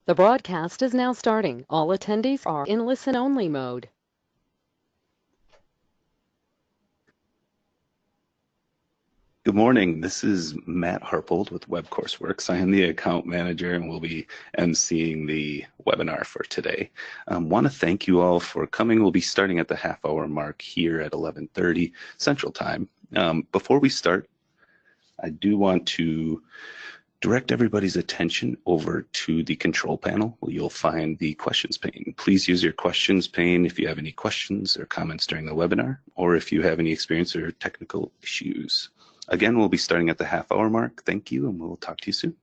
The broadcast is now starting. All attendees are in listen-only mode. Good morning. This is Matt Harpold with Web Courseworks. I am the account manager and will be emceeing the webinar for today. Want to thank you all for coming. We'll be starting at the half-hour mark here at 11:30 Central Time. Before we start, I do want to direct everybody's attention over to the control panel where you'll find the questions pane. Please use your questions pane if you have any questions or comments during the webinar, or if you have any experience or technical issues. Again, we'll be starting at the half-hour mark. Thank you, and we'll talk to you soon.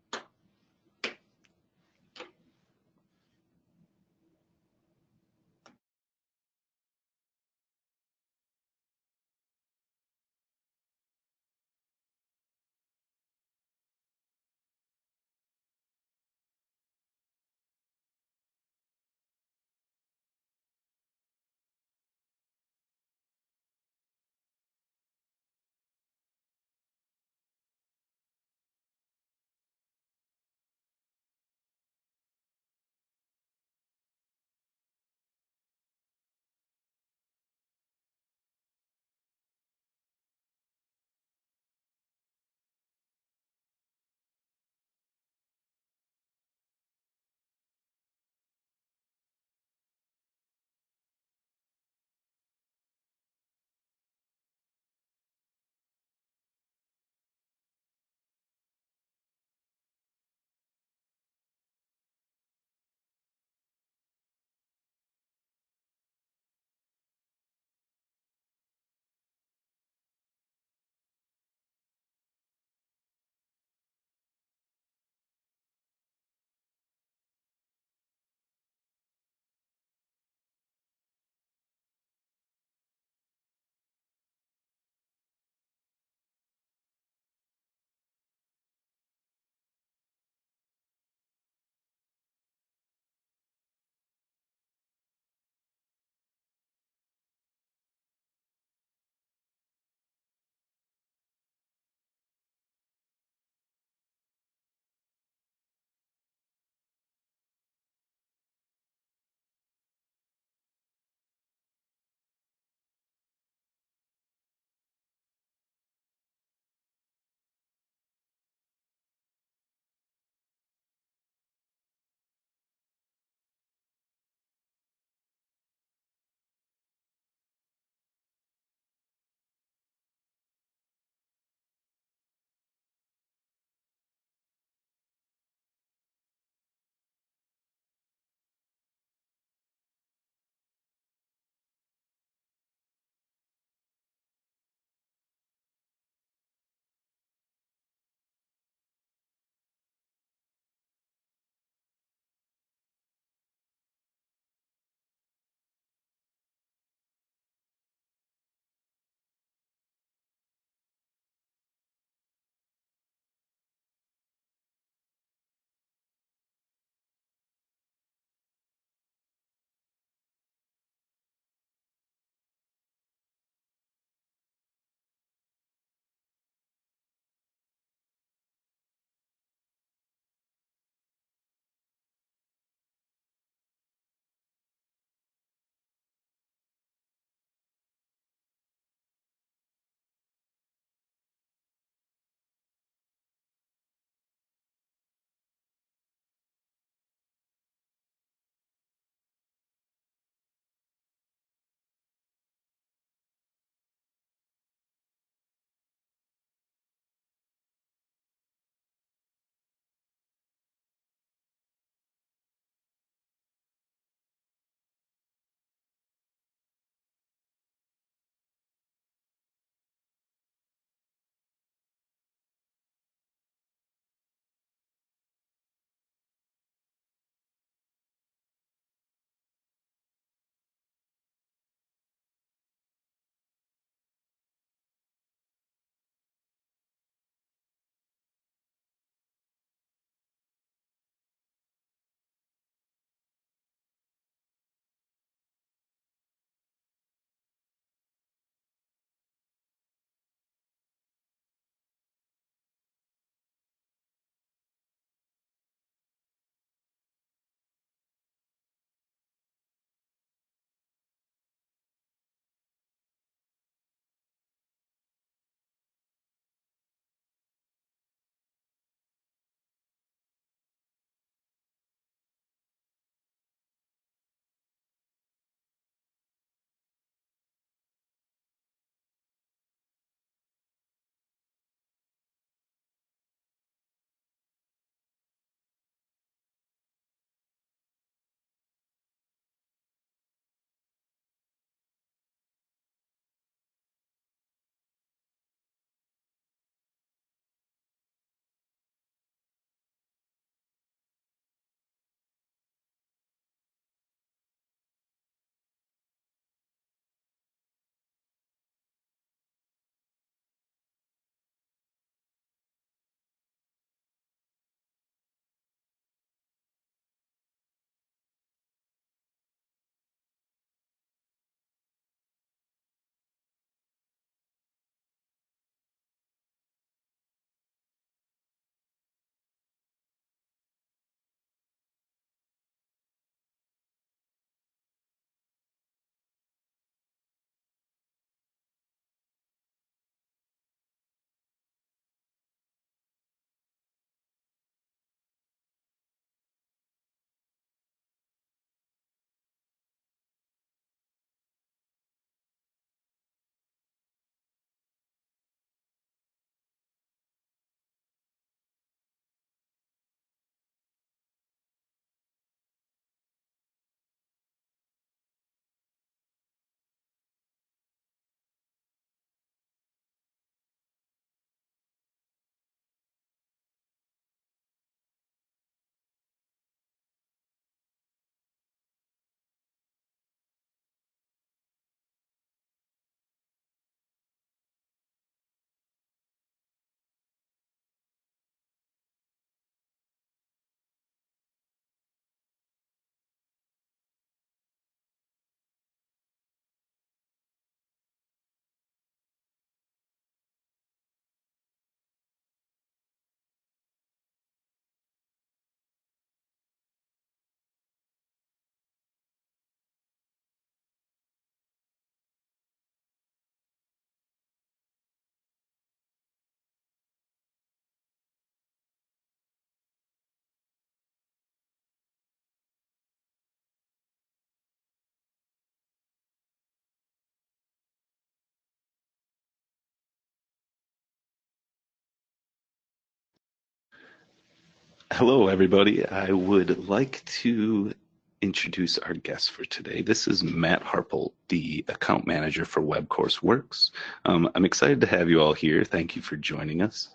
Hello, everybody. I would like to introduce our guest for today. This is Matt Harpel, the account manager for WebCourseWorks. I'm excited to have you all here. Thank you for joining us.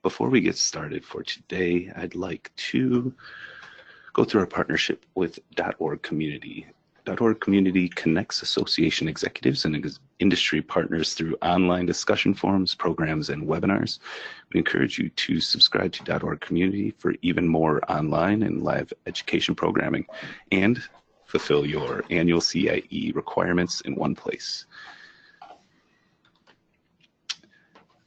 Before we get started for today, I'd like to go through our partnership with .org Community. .org Community connects association executives and industry partners through online discussion forums, programs, and webinars. We encourage you to subscribe to .org Community for even more online and live education programming and fulfill your annual CIE requirements in one place.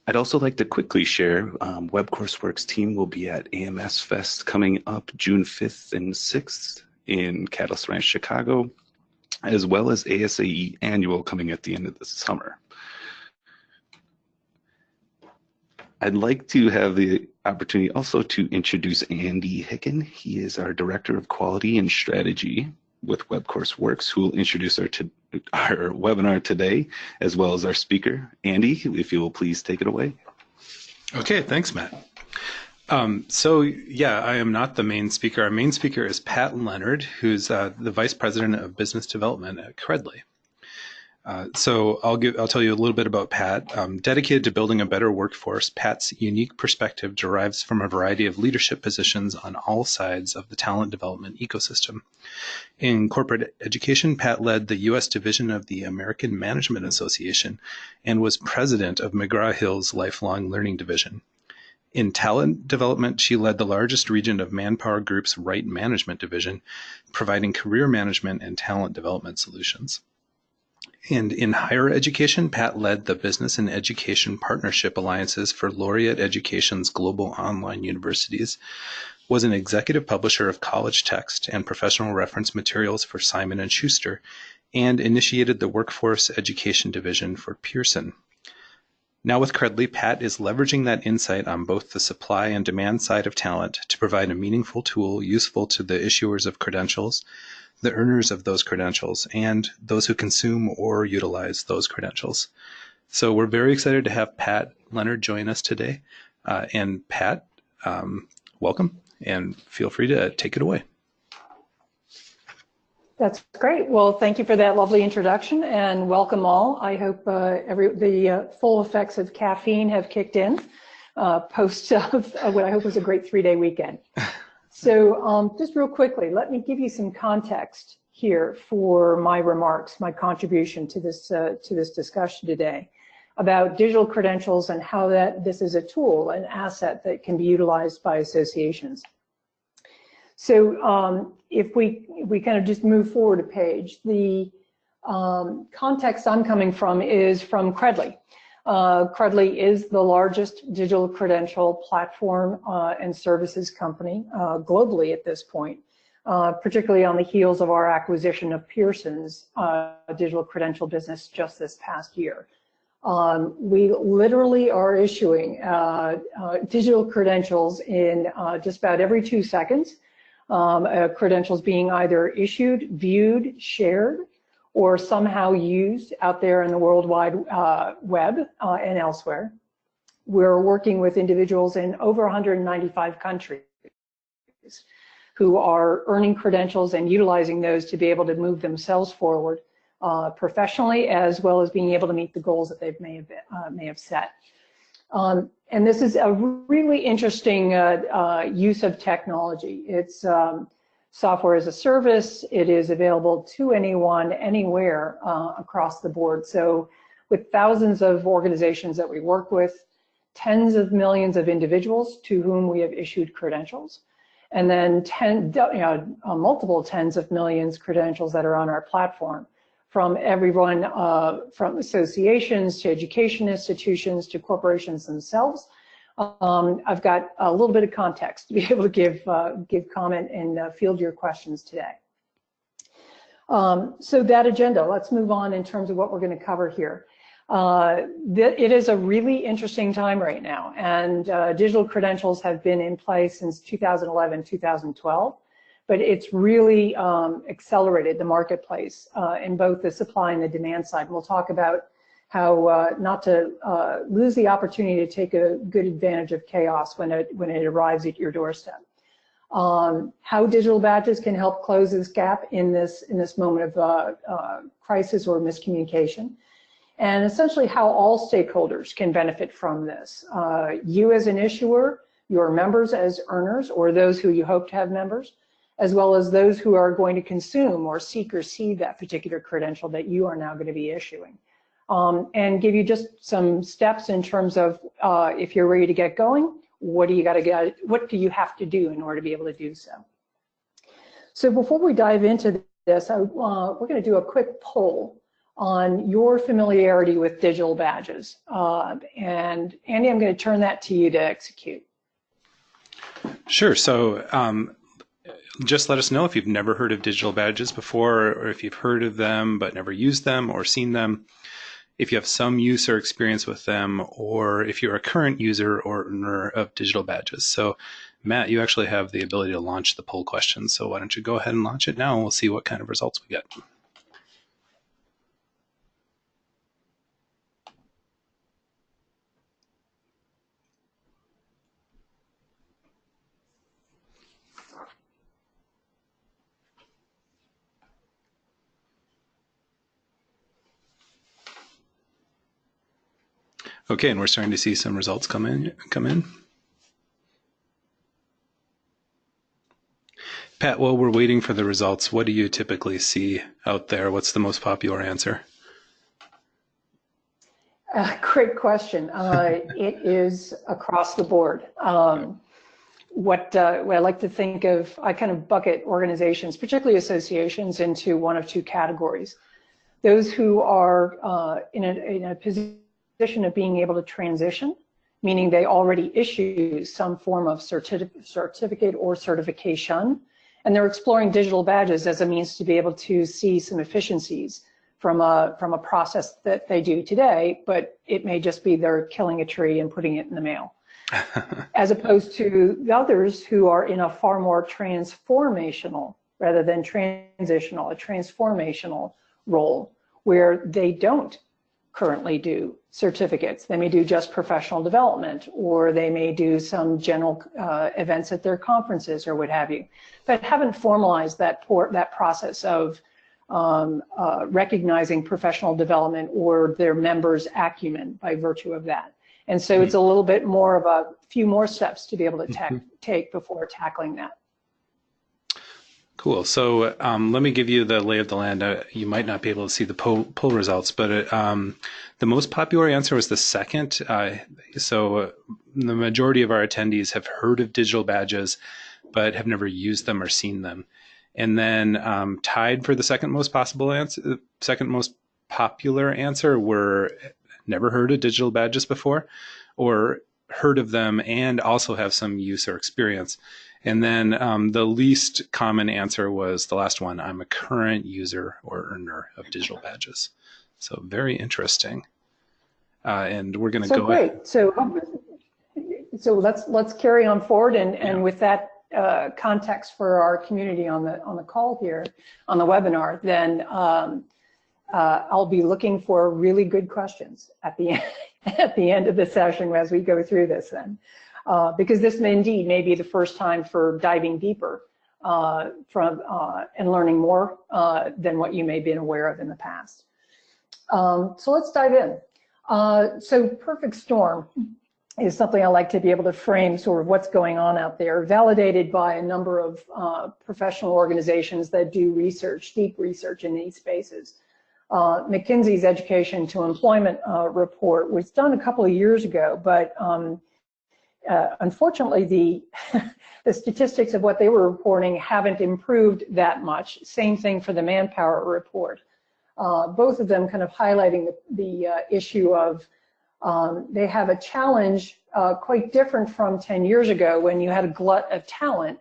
I'd also like to quickly share WebCourseWorks team will be at AMS Fest coming up June 5th and 6th in Catalyst Ranch, Chicago, as well as ASAE Annual coming at the end of the summer. I'd like to have the opportunity also to introduce Andy Hicken. He is our Director of Quality and Strategy with WebCourseWorks, who will introduce our webinar today, as well as our speaker. Andy, if you will please take it away. Okay, thanks, Matt. I am not the main speaker. Our main speaker is Pat Leonard, who's the Vice President of Business Development at Credly. I'll tell you a little bit about Pat. Dedicated to building a better workforce, Pat's unique perspective derives from a variety of leadership positions on all sides of the talent development ecosystem. In corporate education, Pat led the U.S. division of the American Management Association and was president of McGraw-Hill's Lifelong Learning Division. In talent development, she led the largest region of Manpower Group's Right Management Division, providing career management and talent development solutions. And in higher education, Pat led the Business and Education Partnership Alliances for Laureate Education's global online universities, was an executive publisher of college text and professional reference materials for Simon & Schuster, and initiated the Workforce Education Division for Pearson. Now with Credly, Pat is leveraging that insight on both the supply and demand side of talent to provide a meaningful tool useful to the issuers of credentials, the earners of those credentials, and those who consume or utilize those credentials. So we're very excited to have Pat Leonard join us today. And Pat, welcome, and feel free to take it away. That's great. Well, thank you for that lovely introduction, and welcome all. I hope the full effects of caffeine have kicked in post of what I hope was a great 3-day weekend. So just real quickly, let me give you some context here for my remarks, my contribution to this discussion today about digital credentials and how this is a tool, an asset that can be utilized by associations. So if we kind of just move forward a page, the context I'm coming from is from Credly. Credly is the largest digital credential platform and services company globally at this point, particularly on the heels of our acquisition of Pearson's digital credential business just this past year. We literally are issuing digital credentials in just about every 2 seconds. Credentials being either issued, viewed, shared, or somehow used out there in the World Wide Web and elsewhere. We're working with individuals in over 195 countries who are earning credentials and utilizing those to be able to move themselves forward professionally, as well as being able to meet the goals that they may have set. And this is a really interesting use of technology. It's software as a service. It is available to anyone, anywhere across the board. So with thousands of organizations that we work with, tens of millions of individuals to whom we have issued credentials, and then multiple tens of millions credentials that are on our platform, from everyone from associations to education institutions to corporations themselves. I've got a little bit of context to be able to give comment and field your questions today. So that agenda, let's move on in terms of what we're going to cover here. It is a really interesting time right now, and digital credentials have been in place since 2011, 2012. But it's really accelerated the marketplace in both the supply and the demand side. We'll talk about how not to lose the opportunity to take a good advantage of chaos when it arrives at your doorstep. How digital badges can help close this gap in this moment of crisis or miscommunication, and essentially how all stakeholders can benefit from this. You as an issuer, your members as earners, or those who you hope to have members, as well as those who are going to consume or seek or receive that particular credential that you are now going to be issuing. And give you just some steps in terms of if you're ready to get going, what do you have to do in order to be able to do so? So before we dive into this, we're going to do a quick poll on your familiarity with digital badges. And Andy, I'm going to turn that to you to execute. Sure. So just let us know if you've never heard of digital badges before, or if you've heard of them but never used them or seen them, if you have some use or experience with them, or if you're a current user or owner of digital badges. So Matt, you actually have the ability to launch the poll question. So why don't you go ahead and launch it now, and we'll see what kind of results we get. Okay, and we're starting to see some results come in. Pat, while we're waiting for the results, what do you typically see out there? What's the most popular answer? Great question. It is across the board. What I like to think of, I kind of bucket organizations, particularly associations, into one of two categories. Those who are in a position of being able to transition, meaning they already issue some form of certificate or certification, and they're exploring digital badges as a means to be able to see some efficiencies from a process that they do today, but it may just be they're killing a tree and putting it in the mail. As opposed to the others who are in a far more transformational rather than transitional, a transformational role where they don't currently do certificates. They may do just professional development, or they may do some general events at their conferences or what have you, but haven't formalized that process of recognizing professional development or their members' acumen by virtue of that. And so it's a little bit more of a few more steps to be able to take before tackling that. Cool. So let me give you the lay of the land. You might not be able to see the poll results, but the most popular answer was the second. So the majority of our attendees have heard of digital badges, but have never used them or seen them. And then tied for the second most popular answer were never heard of digital badges before, or heard of them and also have some use or experience. And then the least common answer was the last one: I'm a current user or earner of digital badges. So very interesting. And we're going to go great. ahead. So let's carry on forward, and with that context for our community on the call here, on the webinar, then I'll be looking for really good questions at the end of the session as we go through this then. Because this may be the first time for diving deeper and learning more than what you may have been aware of in the past. So let's dive in. So perfect storm is something I like to be able to frame sort of what's going on out there, validated by a number of professional organizations that do research, deep research in these spaces. McKinsey's Education to Employment report was done a couple of years ago, but unfortunately, the statistics of what they were reporting haven't improved that much. Same thing for the Manpower report. Both of them kind of highlighting the issue of they have a challenge quite different from 10 years ago, when you had a glut of talent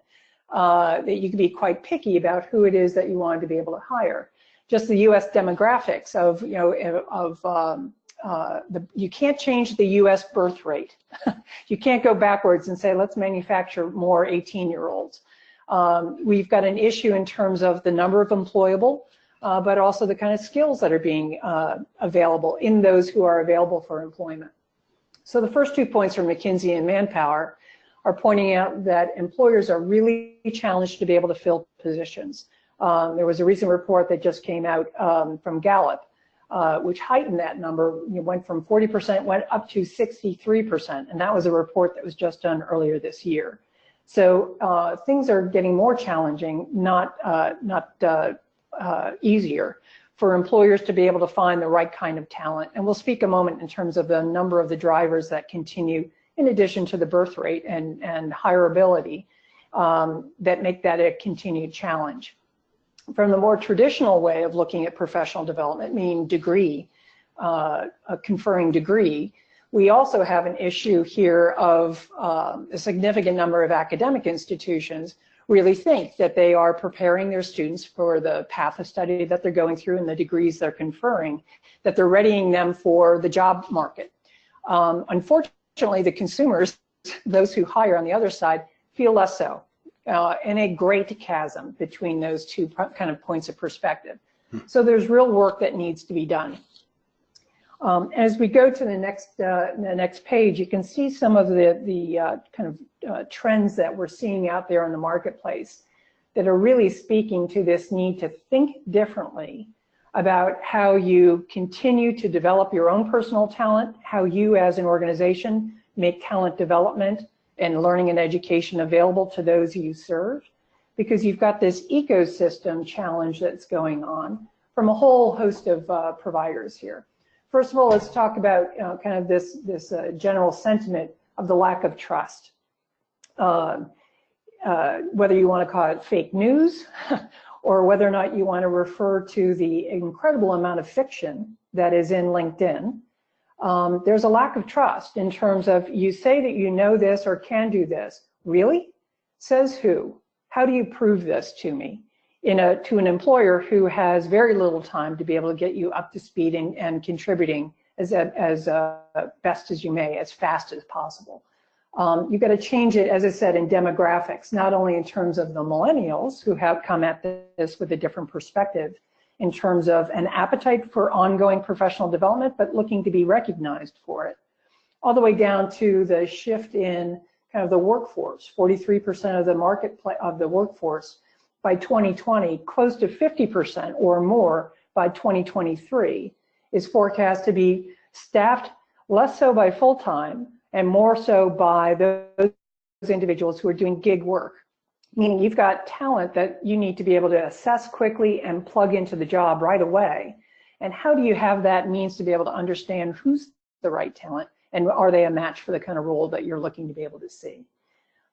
that you could be quite picky about who it is that you wanted to be able to hire. Just the U.S. demographics of, you can't change the U.S. birth rate. You can't go backwards and say, let's manufacture more 18-year-olds. We've got an issue in terms of the number of employable but also the kind of skills that are being available in those who are available for employment. So the first 2 points from McKinsey and Manpower are pointing out that employers are really challenged to be able to fill positions. There was a recent report that just came out from Gallup, which heightened that number. It went from 40%, went up to 63%, and that was a report that was just done earlier this year. So things are getting more challenging, not easier for employers to be able to find the right kind of talent. And we'll speak a moment in terms of the number of the drivers that continue, in addition to the birth rate and hireability, that make that a continued challenge. From the more traditional way of looking at professional development, meaning degree, conferring degree, we also have an issue here of a significant number of academic institutions really think that they are preparing their students for the path of study that they're going through and the degrees they're conferring, that they're readying them for the job market. Unfortunately, the consumers, those who hire on the other side, feel less so, and a great chasm between those two kind of points of perspective. So there's real work that needs to be done. As we go to the next page, you can see some of the kind of trends that we're seeing out there in the marketplace that are really speaking to this need to think differently about how you continue to develop your own personal talent, how you as an organization make talent development and learning and education available to those you serve, because you've got this ecosystem challenge that's going on from a whole host of providers here. First of all, let's talk about kind of this general sentiment of the lack of trust. Whether you want to call it fake news or whether or not you want to refer to the incredible amount of fiction that is in LinkedIn, there's a lack of trust in terms of you say that you know this or can do this. Really? Says who? How do you prove this to me? To an employer who has very little time to be able to get you up to speed and contributing as best as you may, as fast as possible. You've got to change it, as I said, in demographics, not only in terms of the millennials who have come at this with a different perspective in terms of an appetite for ongoing professional development, but looking to be recognized for it, all the way down to the shift in kind of the workforce. 43% of the of the workforce by 2020, close to 50% or more by 2023, is forecast to be staffed less so by full-time and more so by those individuals who are doing gig work, meaning you've got talent that you need to be able to assess quickly and plug into the job right away. And how do you have that means to be able to understand who's the right talent and are they a match for the kind of role that you're looking to be able to see?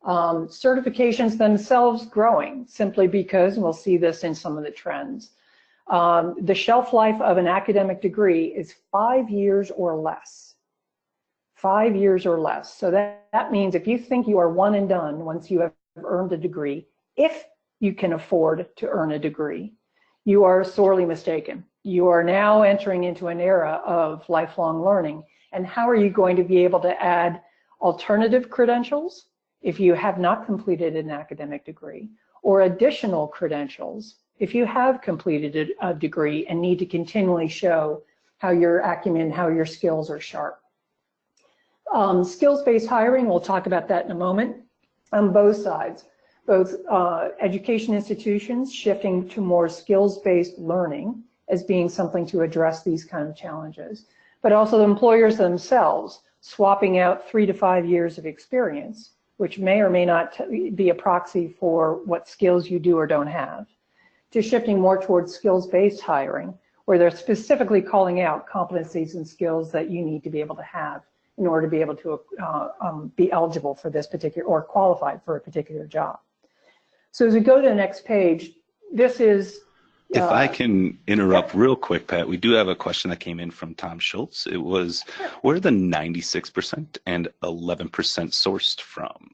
Certifications themselves growing simply because, and we'll see this in some of the trends, the shelf life of an academic degree is 5 years or less. 5 years or less. So that means if you think you are one and done once you have earned a degree, if you can afford to earn a degree, you are sorely mistaken. You are now entering into an era of lifelong learning. And how are you going to be able to add alternative credentials if you have not completed an academic degree, or additional credentials if you have completed a degree and need to continually show how your acumen, how your skills are sharp? Skills-based hiring, we'll talk about that in a moment, on both sides. Both education institutions shifting to more skills-based learning as being something to address these kind of challenges, but also the employers themselves swapping out 3 to 5 years of experience, which may or may not be a proxy for what skills you do or don't have, to shifting more towards skills-based hiring, where they're specifically calling out competencies and skills that you need to be able to have in order to be able to be eligible for this particular or qualified for a particular job. So as we go to the next page, this is... If I can interrupt real quick, Pat, we do have a question that came in from Tom Schultz. It was, where are the 96% and 11% sourced from?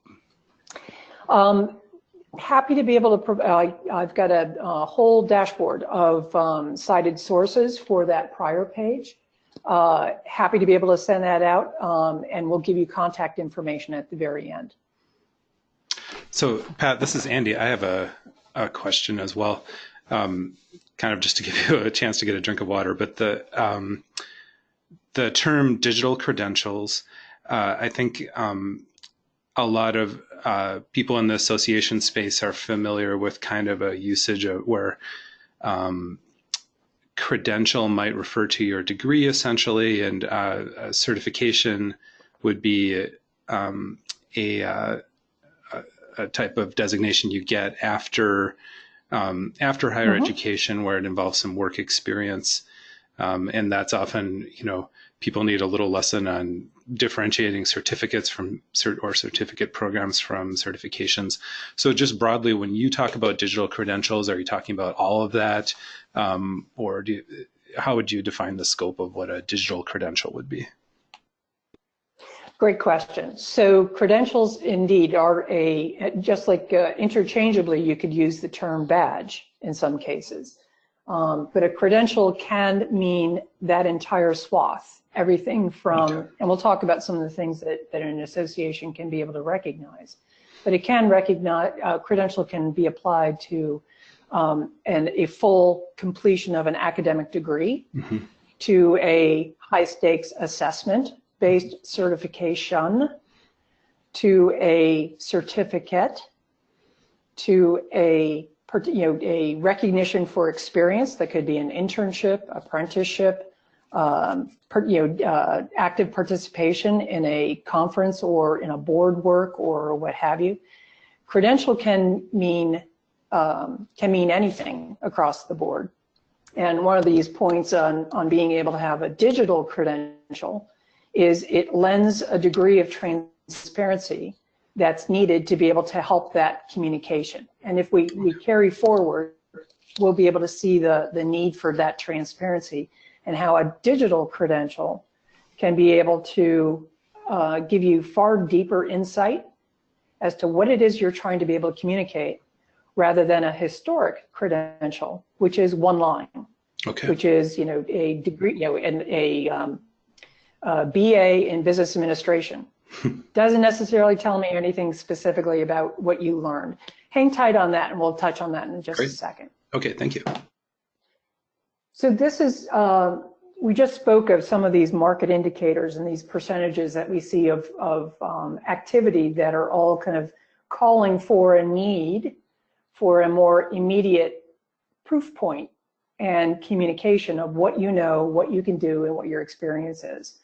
Happy to be able to provide, I've got a whole dashboard of cited sources for that prior page. Happy to be able to send that out, and we'll give you contact information at the very end. So, Pat, this is Andy. I have a question as well. kind of just to give you a chance to get a drink of water, but the term digital credentials, I think a lot of people in the association space are familiar with kind of a usage of where credential might refer to your degree essentially, and a certification would be a type of designation you get after higher education, where it involves some work experience, and that's often, people need a little lesson on differentiating certificates from certificate programs from certifications. So just broadly, when you talk about digital credentials, are you talking about all of that? Or how would you define the scope of what a digital credential would be? Great question. So credentials indeed are just like interchangeably, you could use the term badge in some cases. But a credential can mean that entire swath, everything from, and we'll talk about some of the things that an association can be able to recognize. But it can recognize, credential can be applied to a full completion of an academic degree, to a high stakes assessment-based certification, to a certificate, to a recognition for experience that could be an internship, apprenticeship, active participation in a conference or in a board work or what have you. Credential can mean anything across the board. And one of these points on being able to have a digital credential is it lends a degree of transparency that's needed to be able to help that communication. And if we carry forward, we'll be able to see the need for that transparency and how a digital credential can be able to give you far deeper insight as to what it is you're trying to be able to communicate, rather than a historic credential, which is one line, which is a degree, a BA in business administration. Doesn't necessarily tell me anything specifically about what you learned. Hang tight on that, and we'll touch on that in just a second. Okay, thank you. So this is, we just spoke of some of these market indicators and these percentages that we see of activity that are all kind of calling for a need for a more immediate proof point and communication of what you know, what you can do, and what your experience is.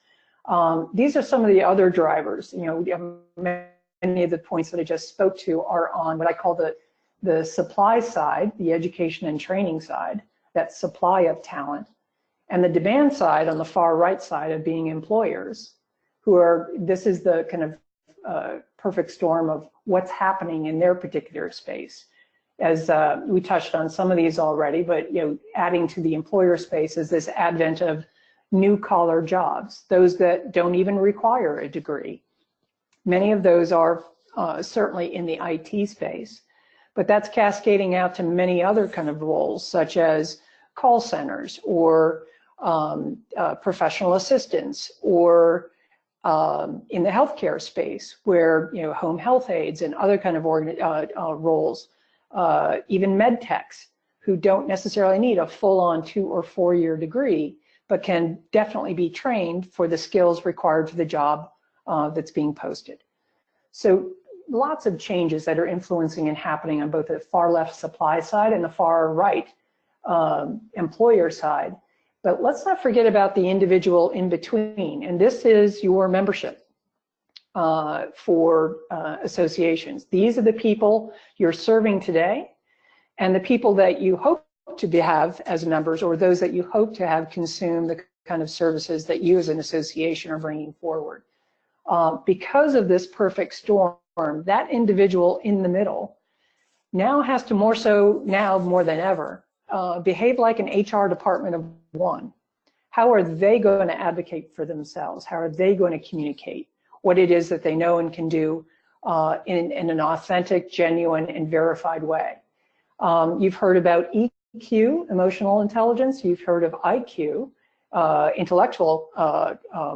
These are some of the other drivers. Many of the points that I just spoke to are on what I call the supply side, the education and training side, that supply of talent, and the demand side on the far right side of being employers, who are, this is the kind of perfect storm of what's happening in their particular space. As we touched on some of these already, but adding to the employer space is this advent of new collar jobs, those that don't even require a degree. Many of those are certainly in the IT space, but that's cascading out to many other kind of roles, such as call centers or professional assistants, or in the healthcare space where home health aides and other kind of roles, even med techs who don't necessarily need a full-on 2 or 4 year degree, but can definitely be trained for the skills required for the job that's being posted. So lots of changes that are influencing and happening on both the far left supply side and the far right employer side. But let's not forget about the individual in between. And this is your membership for associations. These are the people you're serving today, and the people that you hope to have as members, or those that you hope to have consume the kind of services that you as an association are bringing forward. Because of this perfect storm, that individual in the middle now has to more than ever, behave like an HR department of one. How are they going to advocate for themselves? How are they going to communicate what it is that they know and can do in an authentic, genuine, and verified way? You've heard about EQ, emotional intelligence. You've heard of IQ, intellectual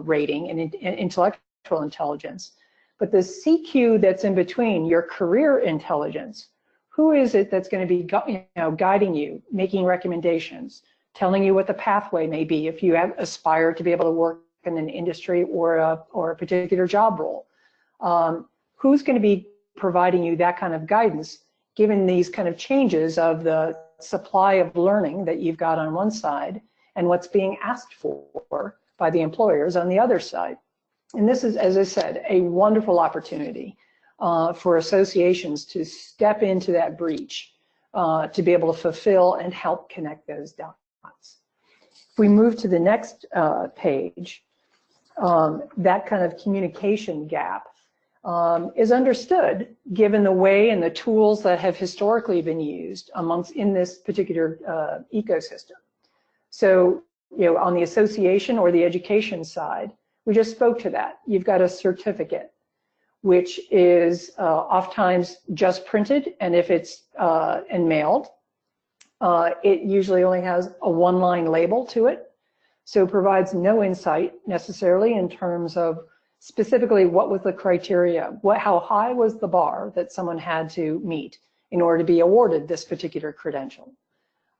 rating and intellectual intelligence. But the CQ that's in between, your career intelligence, who is it that's going to be guiding you, making recommendations, telling you what the pathway may be if you aspire to be able to work in an industry or a particular job role? Who's going to be providing you that kind of guidance, given these kind of changes of the supply of learning that you've got on one side and what's being asked for by the employers on the other side? And this is, as I said, a wonderful opportunity for associations to step into that breach, to be able to fulfill and help connect those dots. If we move to the next page, that kind of communication gap is understood given the way and the tools that have historically been used in this particular ecosystem. So, on the association or the education side, we just spoke to that. You've got a certificate, which is oftentimes just printed, and if it's and mailed, it usually only has a one-line label to it, so it provides no insight necessarily in terms of specifically what was the criteria, how high was the bar that someone had to meet in order to be awarded this particular credential.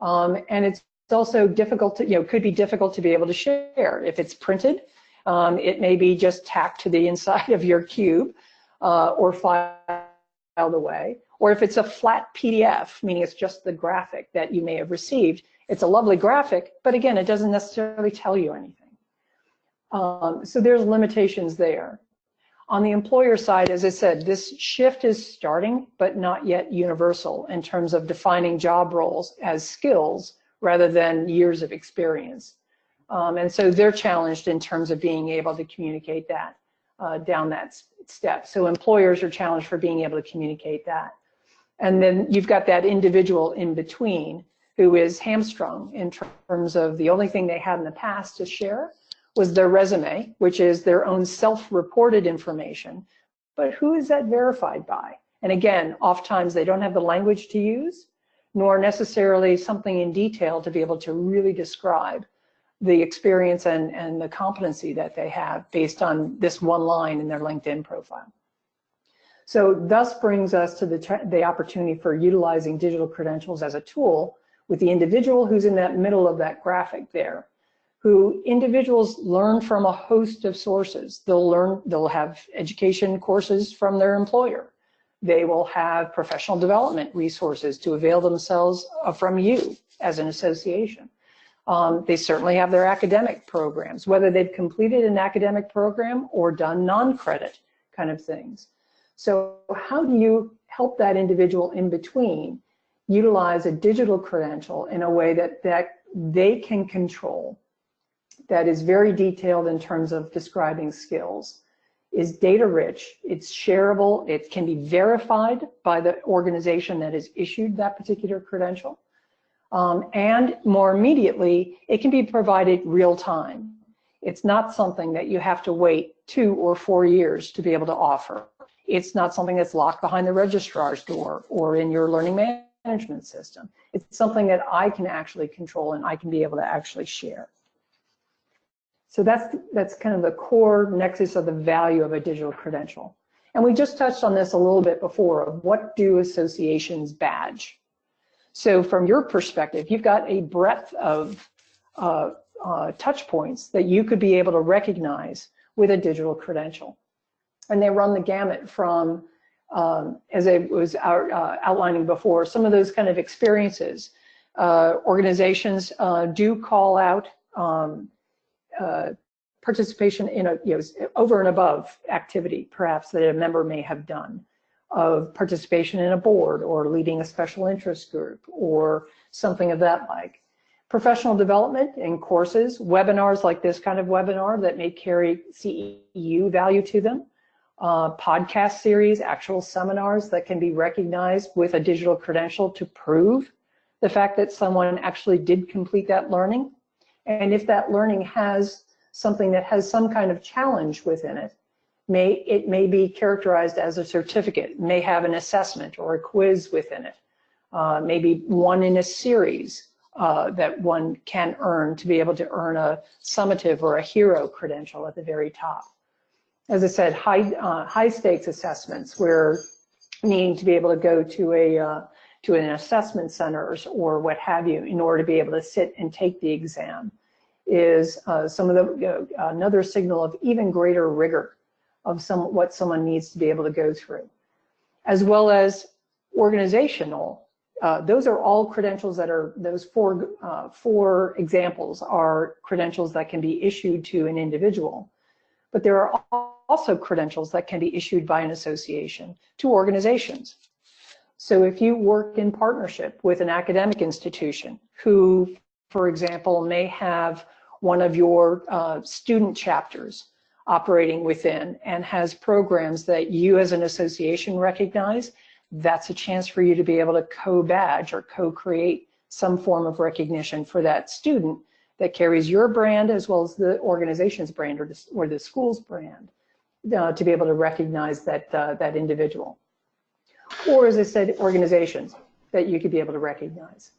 And it's also difficult to, could be difficult to be able to share. If it's printed, it may be just tacked to the inside of your cube or filed away. Or if it's a flat PDF, meaning it's just the graphic that you may have received, it's a lovely graphic, but again, it doesn't necessarily tell you anything. So there's limitations there. On the employer side, as I said, this shift is starting, but not yet universal in terms of defining job roles as skills rather than years of experience. And so they're challenged in terms of being able to communicate that down that step. So employers are challenged for being able to communicate that. And then you've got that individual in between who is hamstrung in terms of the only thing they had in the past to share was their resume, which is their own self-reported information. But who is that verified by? And again, oftentimes they don't have the language to use, nor necessarily something in detail to be able to really describe the experience and the competency that they have based on this one line in their LinkedIn profile. So thus brings us to the opportunity for utilizing digital credentials as a tool with the individual who's in that middle of that graphic there, who individuals learn from a host of sources. They'll have education courses from their employer. They will have professional development resources to avail themselves from you as an association. They certainly have their academic programs, whether they've completed an academic program or done non-credit kind of things. So how do you help that individual in between utilize a digital credential in a way that they can control, that is very detailed in terms of describing skills, is data rich, it's shareable, it can be verified by the organization that has issued that particular credential, and more immediately, it can be provided real time. It's not something that you have to wait 2 or 4 years to be able to offer. It's not something that's locked behind the registrar's door or in your learning management system. It's something that I can actually control and I can be able to actually share. So that's kind of the core nexus of the value of a digital credential. And we just touched on this a little bit before of what do associations badge. So from your perspective, you've got a breadth of touch points that you could be able to recognize with a digital credential. And they run the gamut from, as I was outlining before, some of those kind of experiences. Organizations do call out participation in a over and above activity, perhaps that a member may have done, of participation in a board or leading a special interest group or something of that like. Professional development in courses, webinars like this kind of webinar that may carry CEU value to them, podcast series, actual seminars that can be recognized with a digital credential to prove the fact that someone actually did complete that learning. And if that learning has something that has some kind of challenge within it, it may be characterized as a certificate, it may have an assessment or a quiz within it, maybe one in a series that one can earn to be able to earn a summative or a hero credential at the very top. As I said, high stakes assessments where needing to be able to go to to an assessment centers or what have you in order to be able to sit and take the exam is some of the another signal of even greater rigor of what someone needs to be able to go through, as well as organizational. Those are all credentials that are, those four examples are credentials that can be issued to an individual. But there are also credentials that can be issued by an association to organizations. So if you work in partnership with an academic institution who, for example, may have one of your student chapters operating within and has programs that you as an association recognize, that's a chance for you to be able to co-badge or co-create some form of recognition for that student that carries your brand as well as the organization's brand or the school's brand to be able to recognize that, that individual. Or, as I said, organizations that you could be able to recognize.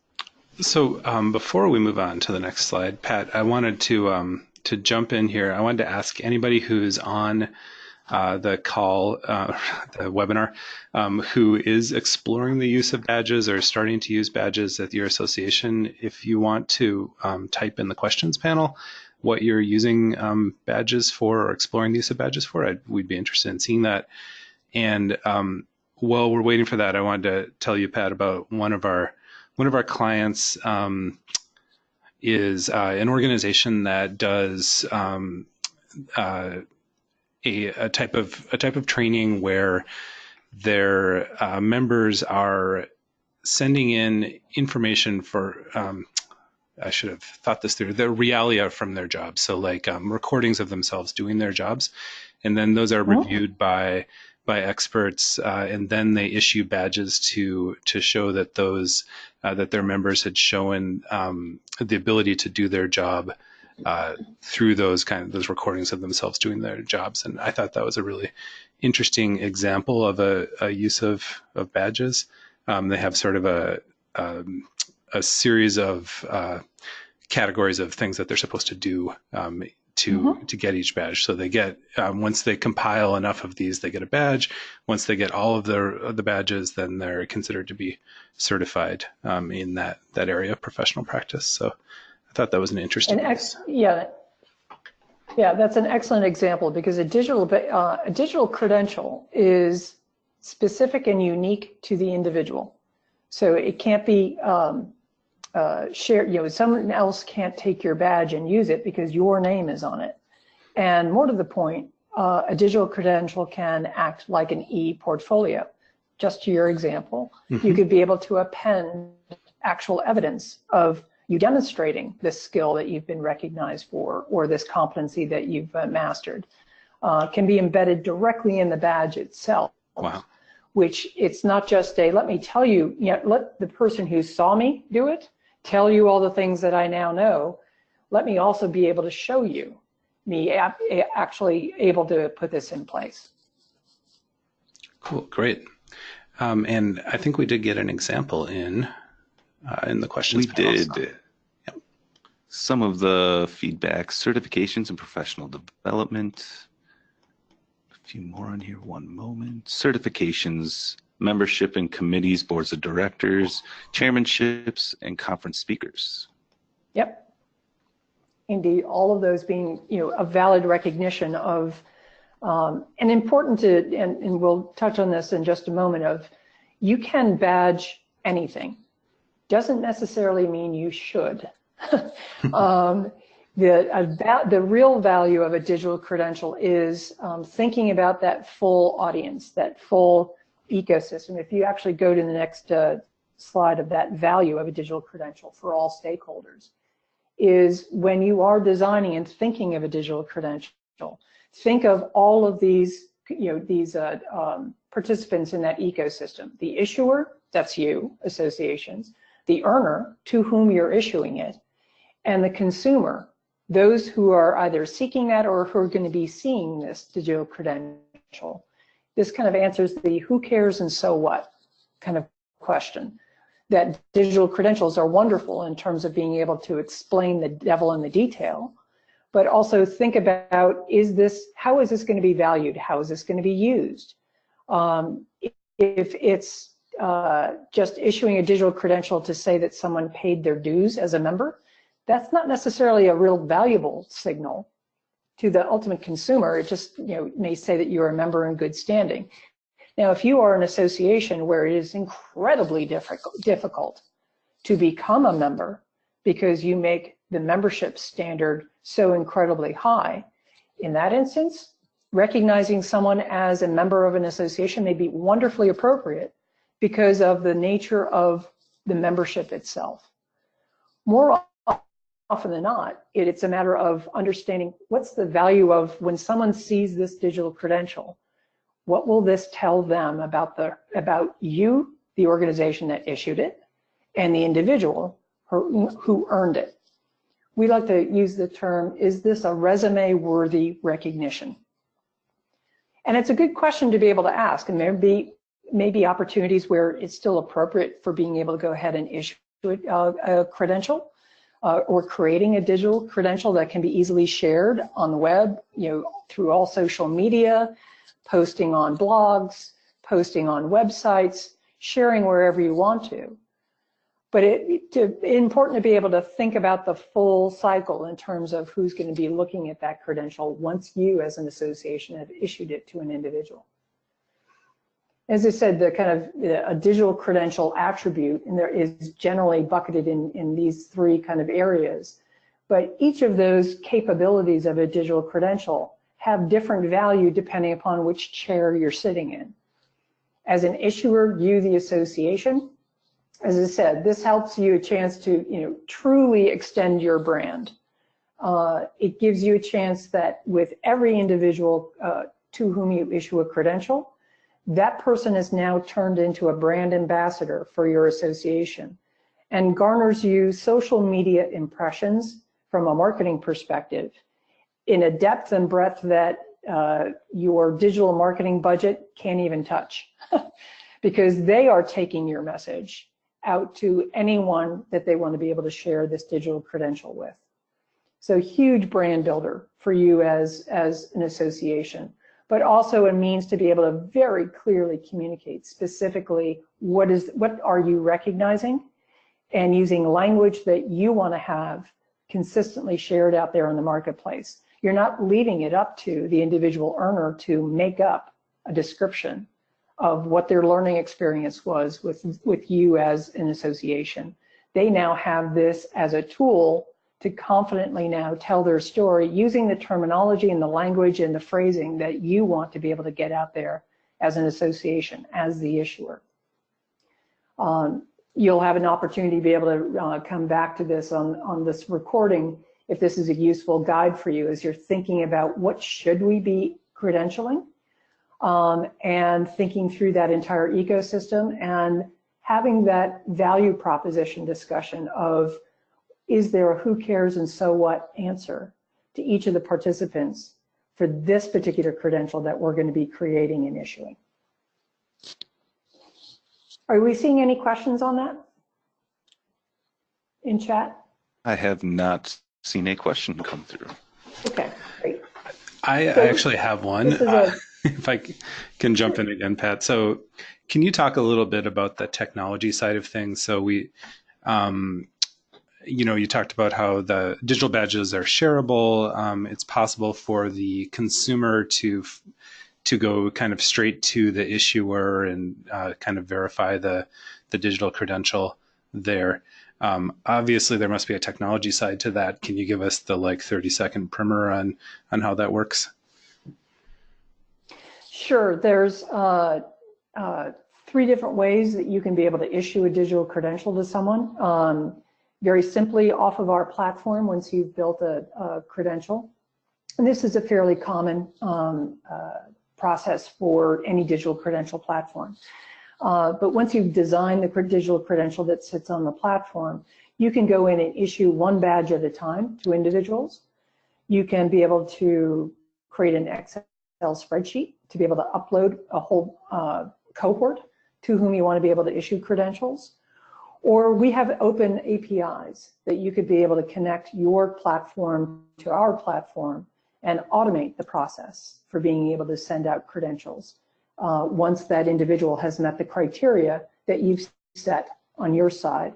So before we move on to the next slide, Pat, I wanted to jump in here. I wanted to ask anybody who's on the call, the webinar, who is exploring the use of badges or starting to use badges at your association, if you want to type in the questions panel what you're using badges for or exploring the use of badges for, we'd be interested in seeing that. And while we're waiting for that, I wanted to tell you, Pat, about one of our clients is an organization that does a type of training where their members are sending in information for I should have thought this through, the realia from their jobs. So like recordings of themselves doing their jobs, and then those are reviewed by experts, and then they issue badges to show that those that their members had shown the ability to do their job through those recordings of themselves doing their jobs. And I thought that was a really interesting example of a use of badges. They have sort of a series of categories of things that they're supposed to do to get each badge. So they get, once they compile enough of these, they get a badge. Once they get all of the badges, then they're considered to be certified in that area of professional practice. So I thought that was an interesting piece. Yeah, that's an excellent example, because a digital credential is specific and unique to the individual. So it can't be shared, someone else can't take your badge and use it because your name is on it. And more to the point, a digital credential can act like an e-portfolio. Just to your example, you could be able to append actual evidence of you demonstrating this skill that you've been recognized for, or this competency that you've mastered, can be embedded directly in the badge itself. Wow. Which it's not just a, let me tell you, let the person who saw me do it tell you all the things that I now know. Let me also be able to show you me actually able to put this in place. Cool, great. And I think we did get an example in the questions. We did. Yep. Some of the feedback, certifications and professional development. A few more on here, one moment. Certifications, membership in committees, boards of directors, chairmanships, and conference speakers. Yep. Indeed, all of those being, a valid recognition of, and important to, and we'll touch on this in just a moment, of you can badge anything. Doesn't necessarily mean you should. The real value of a digital credential is thinking about that full audience, that full ecosystem. If you actually go to the next slide of that value of a digital credential for all stakeholders, is when you are designing and thinking of a digital credential, think of all of these, participants in that ecosystem. The issuer, that's you, associations, the earner, to whom you're issuing it, and the consumer, those who are either seeking that or who are going to be seeing this digital credential. This kind of answers the who cares and so what kind of question. That digital credentials are wonderful in terms of being able to explain the devil in the detail, but also think about, how is this going to be valued? How is this going to be used? If it's just issuing a digital credential to say that someone paid their dues as a member, that's not necessarily a real valuable signal to the ultimate consumer. It just may say that you're a member in good standing. Now, if you are an association where it is incredibly difficult to become a member because you make the membership standard so incredibly high, in that instance, recognizing someone as a member of an association may be wonderfully appropriate because of the nature of the membership itself. More often than not, it's a matter of understanding what's the value of when someone sees this digital credential. What will this tell them about you, the organization that issued it, and the individual who earned it? We like to use the term, is this a resume-worthy recognition? And it's a good question to be able to ask, and there may be opportunities where it's still appropriate for being able to go ahead and issue a credential, or creating a digital credential that can be easily shared on the web, through all social media, posting on blogs, posting on websites, sharing wherever you want to. But it's important to be able to think about the full cycle in terms of who's going to be looking at that credential once you as an association have issued it to an individual. As I said, the kind of a digital credential attribute, and there is generally bucketed in these three kind of areas, but each of those capabilities of a digital credential have different value depending upon which chair you're sitting in. As an issuer, you, the association, as I said, this helps you a chance to truly extend your brand. It gives you a chance that with every individual to whom you issue a credential, that person is now turned into a brand ambassador for your association and garners you social media impressions from a marketing perspective in a depth and breadth that your digital marketing budget can't even touch because they are taking your message out to anyone that they want to be able to share this digital credential with. So huge brand builder for you as an association, but also a means to be able to very clearly communicate specifically what are you recognizing, and using language that you want to have consistently shared out there in the marketplace. You're not leaving it up to the individual earner to make up a description of what their learning experience was with you as an association. They now have this as a tool to confidently now tell their story using the terminology and the language and the phrasing that you want to be able to get out there as an association, as the issuer. You'll have an opportunity to be able to come back to this on this recording if this is a useful guide for you as you're thinking about what should we be credentialing, and thinking through that entire ecosystem and having that value proposition discussion of, is there a who cares and so what answer to each of the participants for this particular credential that we're going to be creating and issuing? Are we seeing any questions on that in chat? I have not seen a question come through. Okay, great. I actually have one. If I can jump in again, Pat. So can you talk a little bit about the technology side of things? So we, you talked about how the digital badges are shareable. It's possible for the consumer to go kind of straight to the issuer and kind of verify the digital credential there. Obviously, there must be a technology side to that. Can you give us the 30-second primer on how that works? Sure. There's 3 different ways that you can be able to issue a digital credential to someone. Very simply off of our platform once you've built a credential. And this is a fairly common process for any digital credential platform. But once you've designed the digital credential that sits on the platform, you can go in and issue 1 badge at a time to individuals. You can be able to create an Excel spreadsheet to be able to upload a whole cohort to whom you want to be able to issue credentials. Or we have open APIs that you could be able to connect your platform to our platform and automate the process for being able to send out credentials once that individual has met the criteria that you've set on your side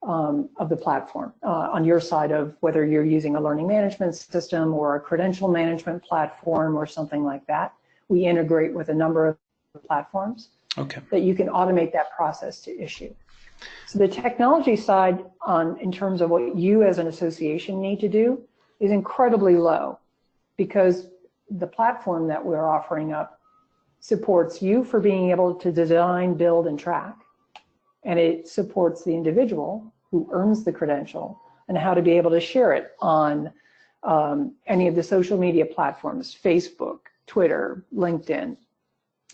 of the platform, on your side of whether you're using a learning management system or a credential management platform or something like that. We integrate with a number of platforms that you can automate that process to issue. So the technology side in terms of what you as an association need to do is incredibly low, because the platform that we're offering up supports you for being able to design, build, and track. And it supports the individual who earns the credential and how to be able to share it on any of the social media platforms, Facebook, Twitter, LinkedIn.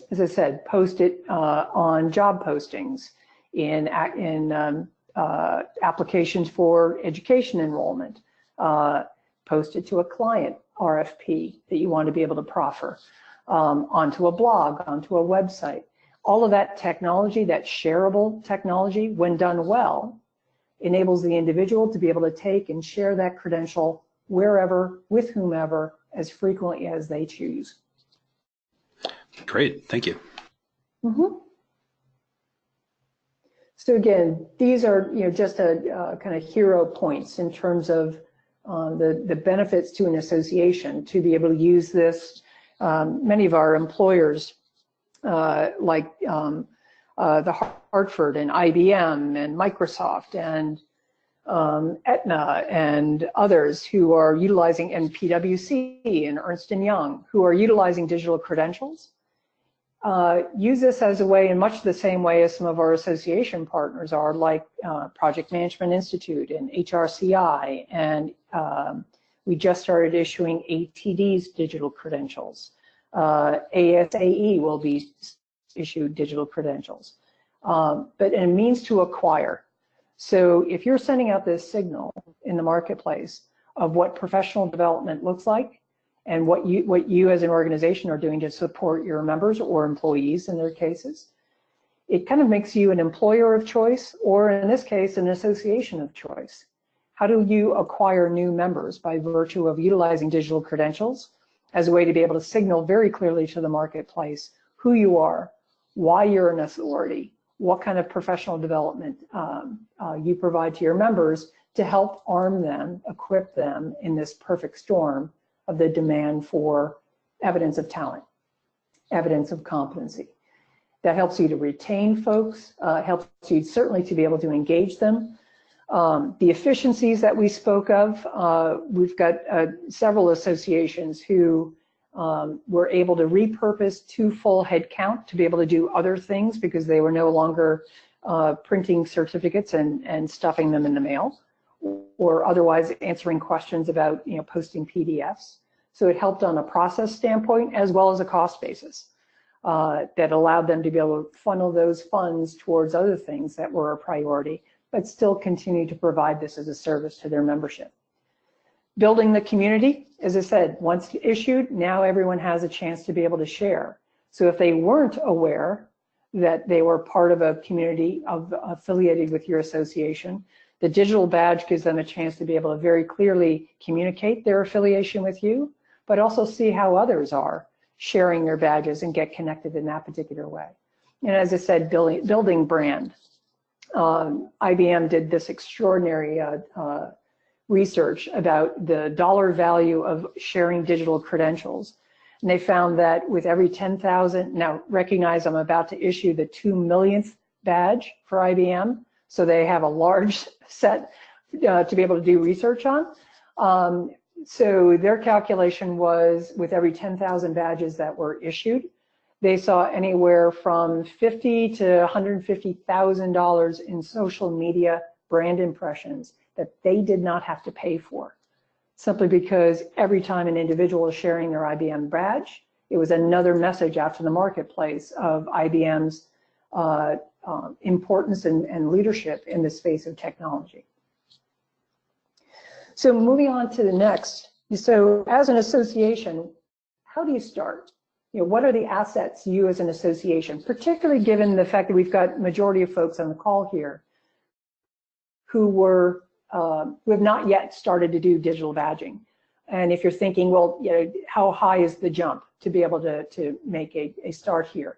As I said, post it on job postings, in applications for education enrollment, post it to a client RFP that you want to be able to proffer, onto a blog, onto a website. All of that technology, that shareable technology, when done well, enables the individual to be able to take and share that credential wherever, with whomever, as frequently as they choose. Great, thank you. Mm-hmm. So again, these are just a kind of hero points in terms of the benefits to an association to be able to use this. Many of our employers, like the Hartford and IBM and Microsoft and Aetna and others who are utilizing, and PwC and Ernst & Young, who are utilizing digital credentials, use this as a way, in much the same way as some of our association partners are, like Project Management Institute and HRCI, and we just started issuing ATD's digital credentials. ASAE will be issued digital credentials, but a means to acquire. So if you're sending out this signal in the marketplace of what professional development looks like, and what you as an organization are doing to support your members or employees in their cases, it kind of makes you an employer of choice, or in this case, an association of choice. How do you acquire new members? By virtue of utilizing digital credentials as a way to be able to signal very clearly to the marketplace who you are, why you're an authority, what kind of professional development you provide to your members to help arm them, equip them in this perfect storm of the demand for evidence of talent, evidence of competency. That helps you to retain folks, helps you certainly to be able to engage them. The efficiencies that we spoke of, we've got several associations who were able to repurpose 2 full headcount to be able to do other things because they were no longer printing certificates and stuffing them in the mail, or otherwise answering questions about posting PDFs. So it helped on a process standpoint as well as a cost basis that allowed them to be able to funnel those funds towards other things that were a priority, but still continue to provide this as a service to their membership. Building the community, as I said, once issued, now everyone has a chance to be able to share. So if they weren't aware that they were part of a community affiliated with your association, the digital badge gives them a chance to be able to very clearly communicate their affiliation with you, but also see how others are sharing their badges and get connected in that particular way. And as I said, building brand. IBM did this extraordinary research about the dollar value of sharing digital credentials. And they found that with every 10,000, now recognize I'm about to issue the 2 millionth badge for IBM, so they have a large set to be able to do research on. So their calculation was with every 10,000 badges that were issued, they saw anywhere from $50,000 to $150,000 in social media brand impressions that they did not have to pay for, simply because every time an individual is sharing their IBM badge, it was another message out to the marketplace of IBM's importance and leadership in the space of technology. So moving on to the next. So as an association, how do you start? What are the assets you as an association, particularly given the fact that we've got majority of folks on the call here who have not yet started to do digital badging. And if you're thinking, well, how high is the jump to be able to make a start here?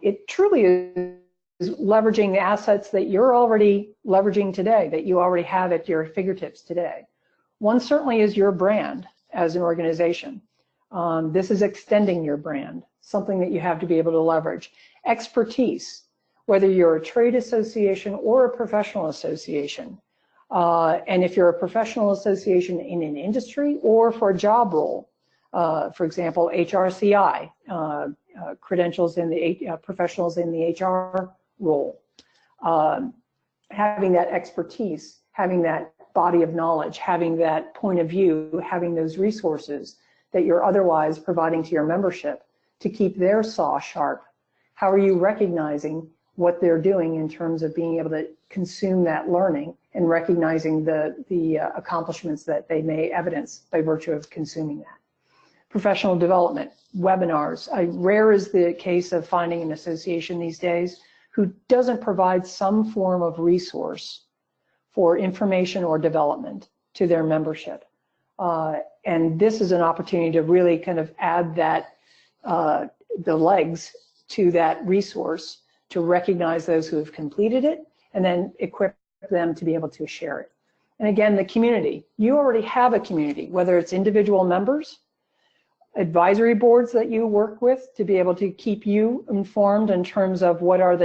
It truly leveraging the assets that you're already leveraging today, that you already have at your fingertips today. One certainly is your brand as an organization. This is extending your brand, something that you have to be able to leverage. Expertise, whether you're a trade association or a professional association. And if you're a professional association in an industry or for a job role, for example, HRCI, credentials in the professionals in the HR role, having that expertise, having that body of knowledge, having that point of view, having those resources that you're otherwise providing to your membership to keep their saw sharp. How are you recognizing what they're doing in terms of being able to consume that learning and recognizing the accomplishments that they may evidence by virtue of consuming that? Professional development, webinars. Rare is the case of finding an association these days who doesn't provide some form of resource for information or development to their membership. And this is an opportunity to really kind of add that, the legs to that resource to recognize those who have completed it and then equip them to be able to share it. And again, the community. You already have a community, whether it's individual members, advisory boards that you work with to be able to keep you informed in terms of what are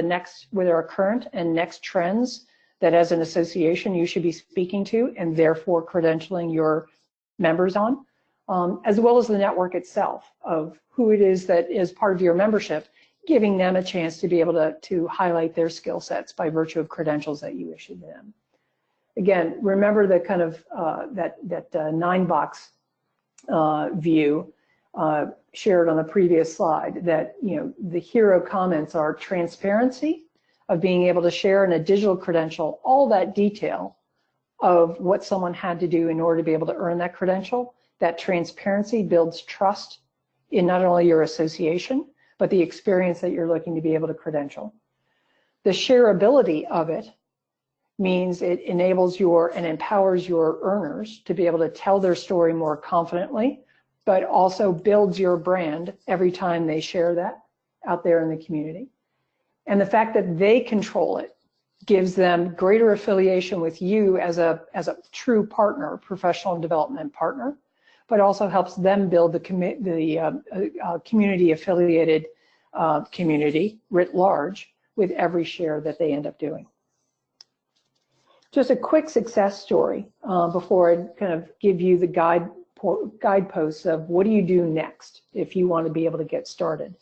current and next trends that as an association you should be speaking to and therefore credentialing your members on, as well as the network itself of who it is that is part of your membership, giving them a chance to be able to highlight their skill sets by virtue of credentials that you issue to them. Again, remember the kind of that 9-box view shared on the previous slide, that the hero comments are transparency, of being able to share in a digital credential all that detail of what someone had to do in order to be able to earn that credential. That transparency builds trust in not only your association, but the experience that you're looking to be able to credential. The shareability of it means it enables and empowers your earners to be able to tell their story more confidently, but also builds your brand every time they share that out there in the community. And the fact that they control it gives them greater affiliation with you as a true partner, professional development partner, but also helps them build the community affiliated community writ large with every share that they end up doing. Just a quick success story before I kind of give you the guideposts of what do you do next if you want to be able to get started.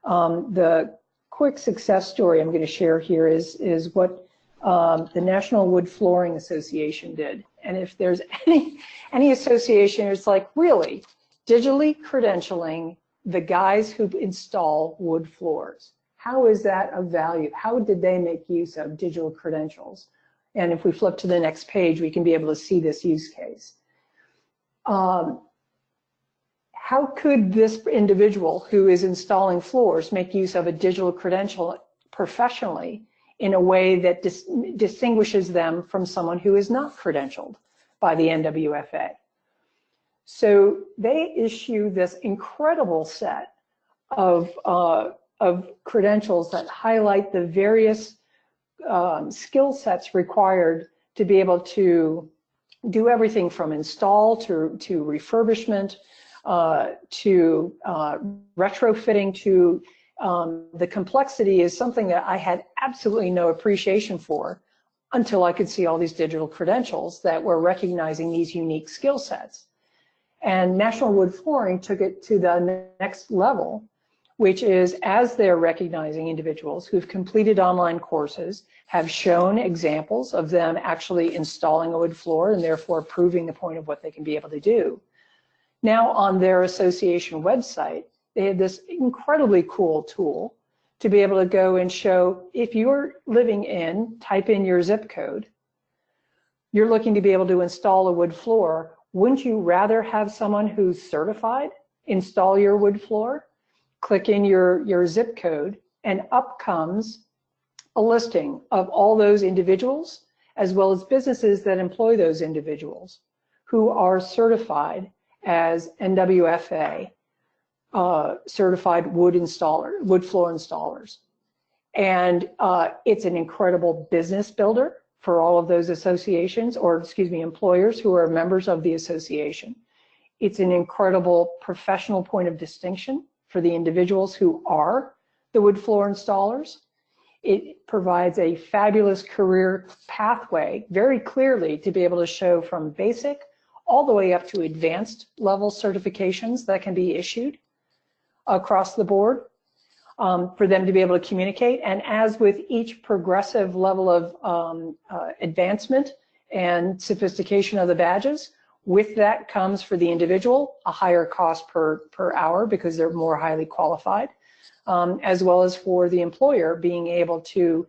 The quick success story I'm going to share here is what the National Wood Flooring Association did. And if there's any association, it's like, really, digitally credentialing the guys who install wood floors. How is that of value? How did they make use of digital credentials? And if we flip to the next page, we can be able to see this use case. How could this individual who is installing floors make use of a digital credential professionally in a way that distinguishes them from someone who is not credentialed by the NWFA? So they issue this incredible set of credentials that highlight the various skill sets required to be able to do everything from install to refurbishment, to retrofitting, to the complexity is something that I had absolutely no appreciation for until I could see all these digital credentials that were recognizing these unique skill sets. And National Wood Flooring took it to the next level, which is as they're recognizing individuals who've completed online courses, have shown examples of them actually installing a wood floor and therefore proving the point of what they can be able to do. Now on their association website, they have this incredibly cool tool to be able to go and show if you're living in, type in your zip code, you're looking to be able to install a wood floor, wouldn't you rather have someone who's certified install your wood floor? Click in your zip code and up comes a listing of all those individuals as well as businesses that employ those individuals who are certified as NWFA certified wood floor installers. And it's an incredible business builder for all of those associations, or excuse me, employers who are members of the association. It's an incredible professional point of distinction for the individuals who are the wood floor installers. It provides a fabulous career pathway very clearly to be able to show from basic all the way up to advanced level certifications that can be issued across the board for them to be able to communicate. And as with each progressive level of advancement and sophistication of the badges, with that comes for the individual a higher cost per hour because they're more highly qualified, as well as for the employer being able to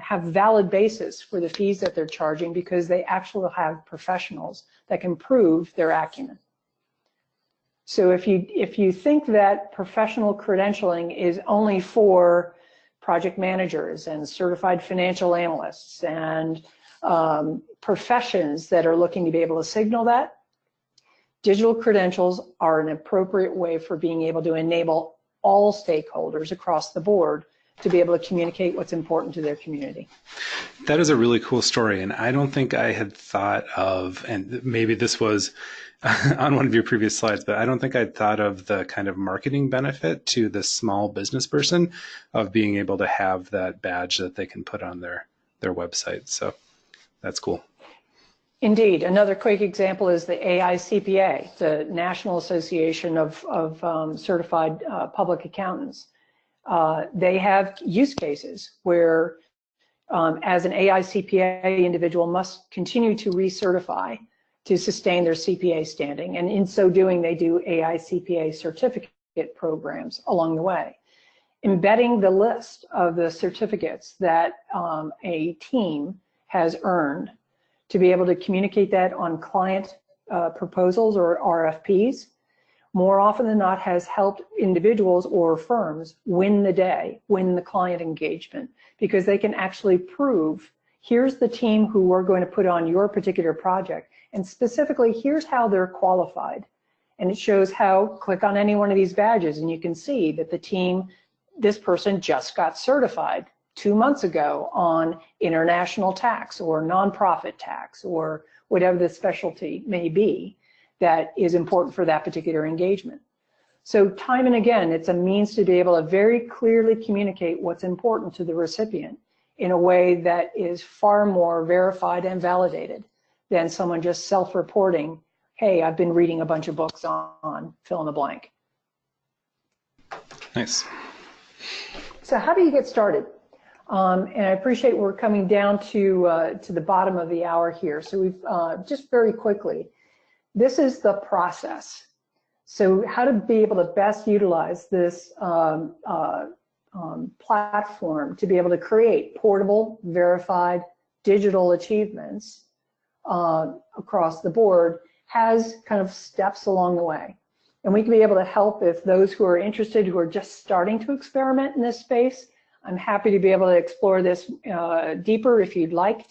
have valid basis for the fees that they're charging because they actually have professionals that can prove their acumen. So if you think that professional credentialing is only for project managers and certified financial analysts and professions that are looking to be able to signal that, digital credentials are an appropriate way for being able to enable all stakeholders across the board to be able to communicate what's important to their community. That is a really cool story, and I don't think I had thought of, and maybe this was on one of your previous slides, but I don't think I'd thought of the kind of marketing benefit to the small business person of being able to have that badge that they can put on their website. So that's cool. Indeed. Another quick example is the AICPA, the National Association of Certified Public Accountants. They have use cases where as an AICPA individual must continue to recertify to sustain their CPA standing. And in so doing, they do AICPA certificate programs along the way. Embedding the list of the certificates that a team has earned to be able to communicate that on client proposals or RFPs, more often than not has helped individuals or firms win the day, win the client engagement, because they can actually prove, here's the team who we're going to put on your particular project, and specifically, here's how they're qualified. And it shows how, click on any one of these badges, and you can see that the team, this person just got certified 2 months ago on international tax or nonprofit tax or whatever the specialty may be that is important for that particular engagement. So time and again, it's a means to be able to very clearly communicate what's important to the recipient in a way that is far more verified and validated than someone just self-reporting, hey, I've been reading a bunch of books on fill in the blank. Nice. So how do you get started? And I appreciate we're coming down to the bottom of the hour here. So we've just very quickly, this is the process. So how to be able to best utilize this platform to be able to create portable, verified, digital achievements across the board has kind of steps along the way. And we can be able to help if those who are interested, who are just starting to experiment in this space. I'm happy to be able to explore this deeper if you'd like.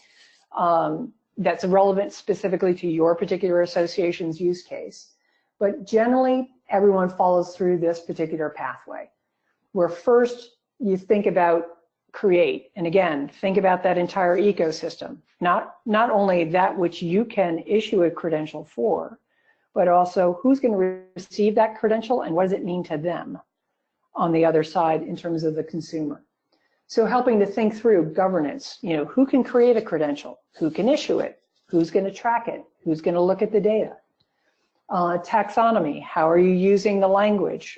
That's relevant specifically to your particular association's use case. But generally, everyone follows through this particular pathway, where first you think about create, and again, think about that entire ecosystem, not only that which you can issue a credential for, but also who's going to receive that credential and what does it mean to them on the other side in terms of the consumer. So helping to think through governance, you know, who can create a credential, who can issue it, who's going to track it, who's going to look at the data. Taxonomy, how are you using the language?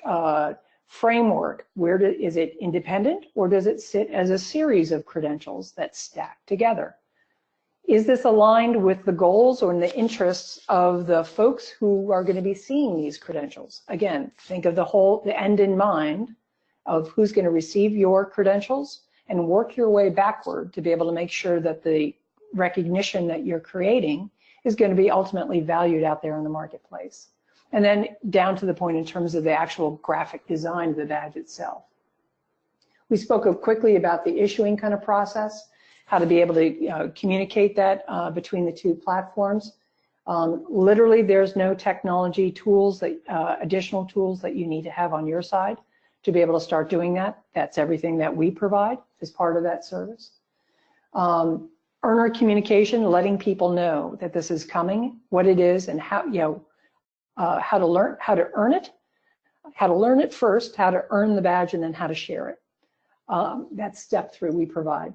Framework, is it independent or does it sit as a series of credentials that stack together? Is this aligned with the goals or in the interests of the folks who are going to be seeing these credentials? Again, think of the end in mind of who's going to receive your credentials and work your way backward to be able to make sure that the recognition that you're creating is going to be ultimately valued out there in the marketplace. And then down to the point in terms of the actual graphic design of the badge itself. We spoke quickly about the issuing kind of process, how to be able to communicate that between the two platforms. Literally, there's no technology tools, additional tools that you need to have on your side to be able to start doing that. That's everything that we provide as part of that service. Earner communication, letting people know that this is coming, what it is, and how, how to earn it, how to learn it first, how to earn the badge, and then how to share it. That's step 3 we provide.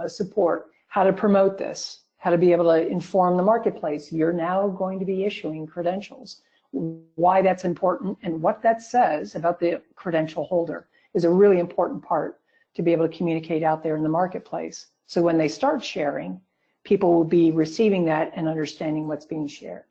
Support, how to promote this, how to be able to inform the marketplace. You're now going to be issuing credentials. Why that's important and what that says about the credential holder is a really important part to be able to communicate out there in the marketplace. So when they start sharing, people will be receiving that and understanding what's being shared.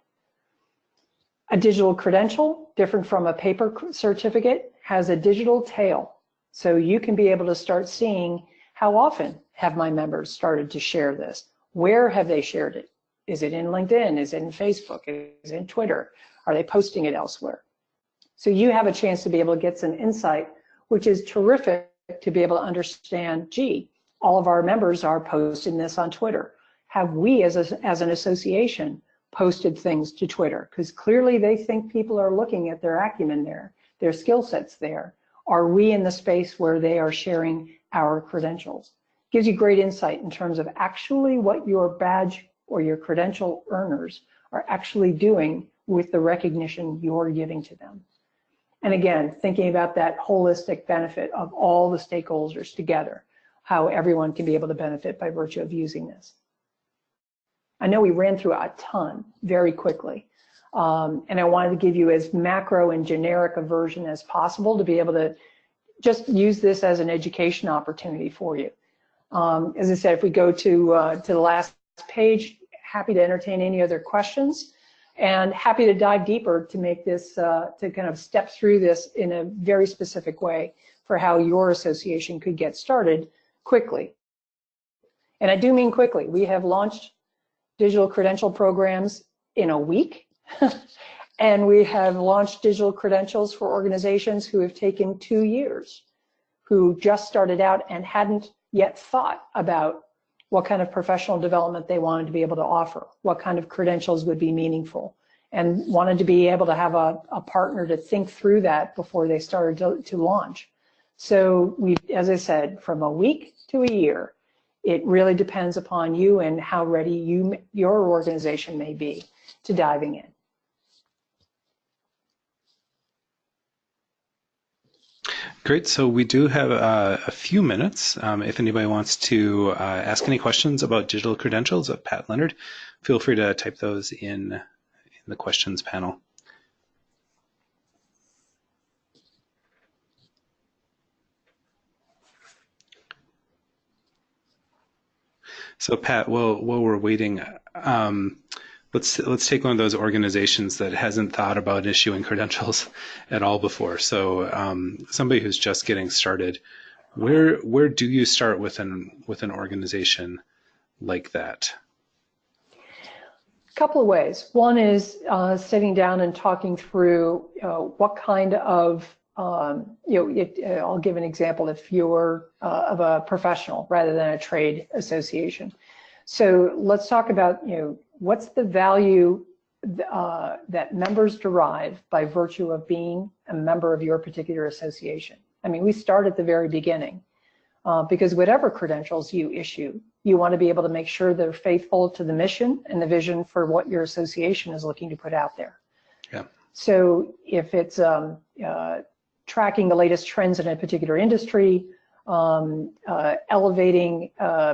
A digital credential, different from a paper certificate, has a digital tail. So you can be able to start seeing how often have my members started to share this? Where have they shared it? Is it in LinkedIn? Is it in Facebook? Is it in Twitter? Are they posting it elsewhere? So you have a chance to be able to get some insight, which is terrific to be able to understand, gee, all of our members are posting this on Twitter. Have we as an association posted things to Twitter? Because clearly they think people are looking at their acumen there, their skill sets there. Are we in the space where they are sharing our credentials? Gives you great insight in terms of actually what your badge or your credential earners are actually doing with the recognition you're giving to them. And again, thinking about that holistic benefit of all the stakeholders together, how everyone can be able to benefit by virtue of using this. I know we ran through a ton very quickly, and I wanted to give you as macro and generic a version as possible to be able to just use this as an education opportunity for you. As I said, if we go to the last page, happy to entertain any other questions and happy to dive deeper to make this, to kind of step through this in a very specific way for how your association could get started quickly. And I do mean quickly. We have launched digital credential programs in a week. And we have launched digital credentials for organizations who have taken 2 years, who just started out and hadn't yet thought about what kind of professional development they wanted to be able to offer, what kind of credentials would be meaningful, and wanted to be able to have a partner to think through that before they started to launch. So we, as I said, from a week to a year, it really depends upon you and how ready your organization may be to diving in. Great. So we do have a few minutes. If anybody wants to ask any questions about digital credentials of Pat Leonard, feel free to type those in the questions panel. So Pat, while we're waiting, let's take one of those organizations that hasn't thought about issuing credentials at all before. So somebody who's just getting started, where do you start with an organization like that? A couple of ways. One is sitting down and talking through what kind of I'll give an example if you're of a professional rather than a trade association. So let's talk about, what's the value that members derive by virtue of being a member of your particular association. I mean, we start at the very beginning because whatever credentials you issue, you want to be able to make sure they're faithful to the mission and the vision for what your association is looking to put out there. Yeah. So if it's tracking the latest trends in a particular industry, elevating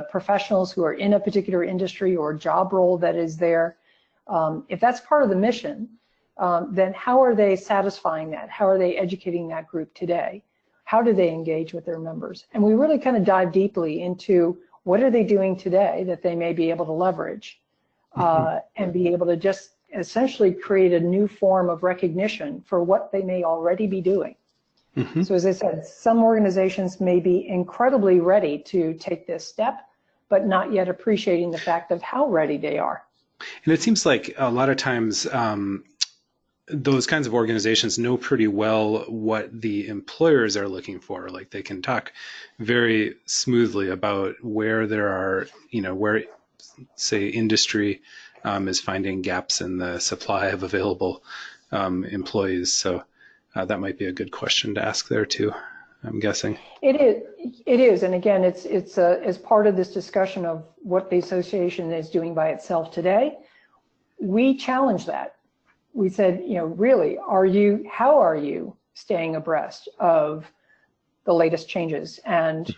professionals who are in a particular industry or job role that is there. If that's part of the mission, then how are they satisfying that? How are they educating that group today? How do they engage with their members? And we really kind of dive deeply into what are they doing today that they may be able to leverage and be able to just essentially create a new form of recognition for what they may already be doing. Mm-hmm. So as I said, some organizations may be incredibly ready to take this step, but not yet appreciating the fact of how ready they are. And it seems like a lot of times those kinds of organizations know pretty well what the employers are looking for. Like they can talk very smoothly about where there are, where, say, industry is finding gaps in the supply of available employees. So that might be a good question to ask there too. I'm guessing. It is. It is, and again, it's as part of this discussion of what the association is doing by itself today. We challenge that. We said, really, how are you staying abreast of the latest changes and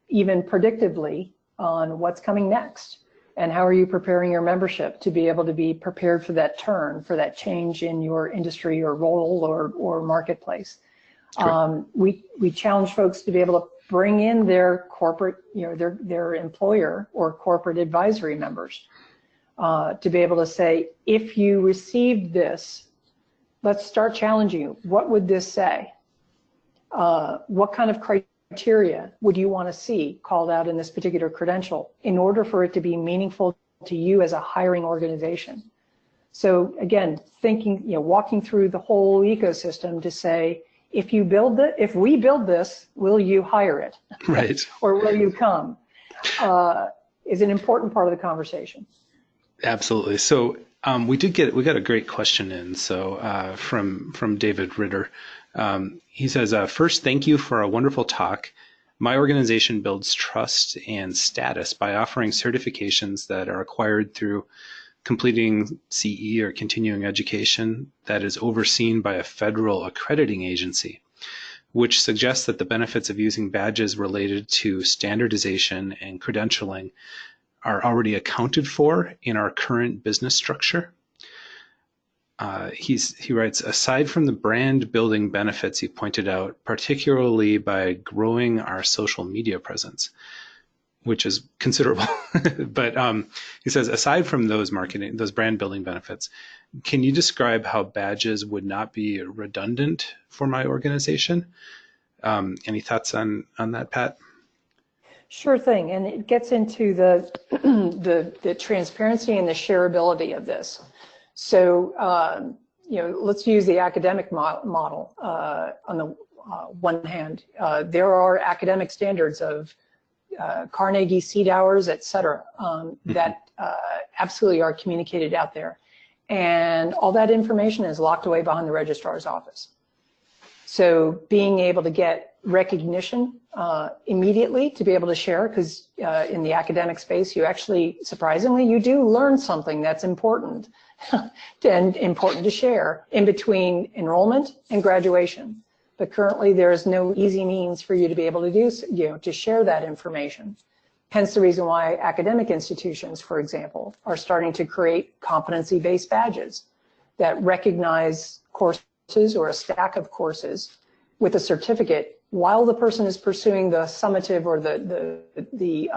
even predictively on what's coming next? And how are you preparing your membership to be able to be prepared for that turn, for that change in your industry or role or marketplace? We challenge folks to be able to bring in their corporate, their employer or corporate advisory members to be able to say, if you received this, let's start challenging you. What would this say? What kind of criteria would you want to see called out in this particular credential in order for it to be meaningful to you as a hiring organization? So again, walking through the whole ecosystem to say, if we build this, will you hire it? Right. Or will you come? Is an important part of the conversation. Absolutely. So we got a great question in. So from David Ritter. He says, first, thank you for a wonderful talk. My organization builds trust and status by offering certifications that are acquired through completing CE or continuing education that is overseen by a federal accrediting agency, which suggests that the benefits of using badges related to standardization and credentialing are already accounted for in our current business structure. He writes, aside from the brand building benefits he pointed out, particularly by growing our social media presence, which is considerable, but he says, aside from those brand building benefits, can you describe how badges would not be redundant for my organization? Any thoughts on that, Pat? Sure thing, and it gets into the the transparency and the shareability of this. So, let's use the academic model. On the one hand, there are academic standards of Carnegie seat hours, et cetera, that absolutely are communicated out there. And all that information is locked away behind the registrar's office. So being able to get recognition immediately to be able to share, because in the academic space, you actually, surprisingly, you do learn something that's important and important to share in between enrollment and graduation. But currently, there is no easy means for you to be able to do, to share that information. Hence the reason why academic institutions, for example, are starting to create competency-based badges that recognize courses or a stack of courses with a certificate while the person is pursuing the summative or the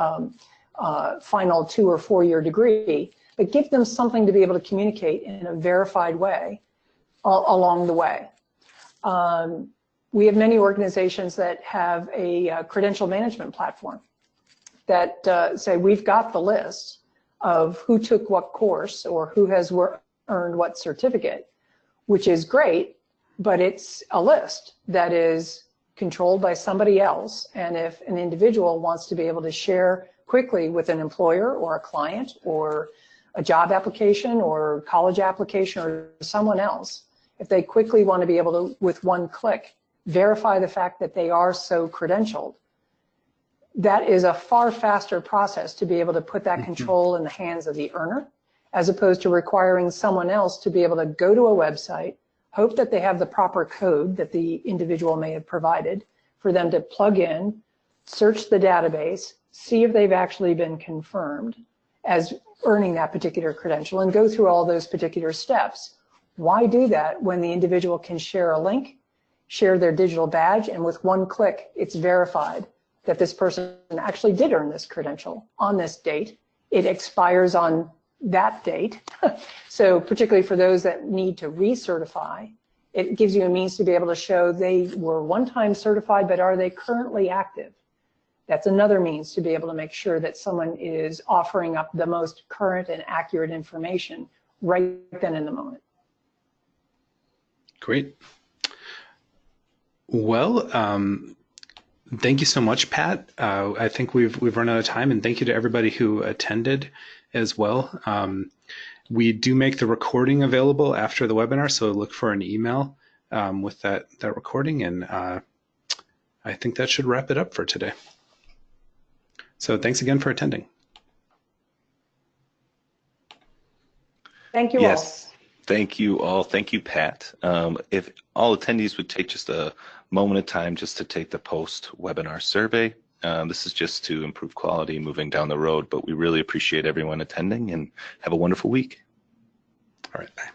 final 2 or 4 year degree, but give them something to be able to communicate in a verified way along the way. We have many organizations that have a credential management platform that say we've got the list of who took what course or who has earned what certificate, which is great, but it's a list that is controlled by somebody else. And if an individual wants to be able to share quickly with an employer or a client or a job application or college application or someone else, if they quickly want to be able to, with one click, verify the fact that they are so credentialed, that is a far faster process to be able to put that control in the hands of the earner, as opposed to requiring someone else to be able to go to a website, hope that they have the proper code that the individual may have provided for them to plug in, search the database, see if they've actually been confirmed as earning that particular credential, and go through all those particular steps. Why do that when the individual can share a link, share their digital badge, and with one click, it's verified that this person actually did earn this credential on this date. It expires on that date. So particularly for those that need to recertify, it gives you a means to be able to show they were one time certified, but are they currently active? That's another means to be able to make sure that someone is offering up the most current and accurate information right then in the moment. Great. Well, thank you so much, Pat. I think we've run out of time, and thank you to everybody who attended as well. We do make the recording available after the webinar, so look for an email with that recording. And I think that should wrap it up for today. So thanks again for attending. Thank you Yes. Thank you all. Thank you, Pat. If all attendees would take just a moment of time just to take the post-webinar survey. This is just to improve quality moving down the road, but we really appreciate everyone attending and have a wonderful week. All right, bye.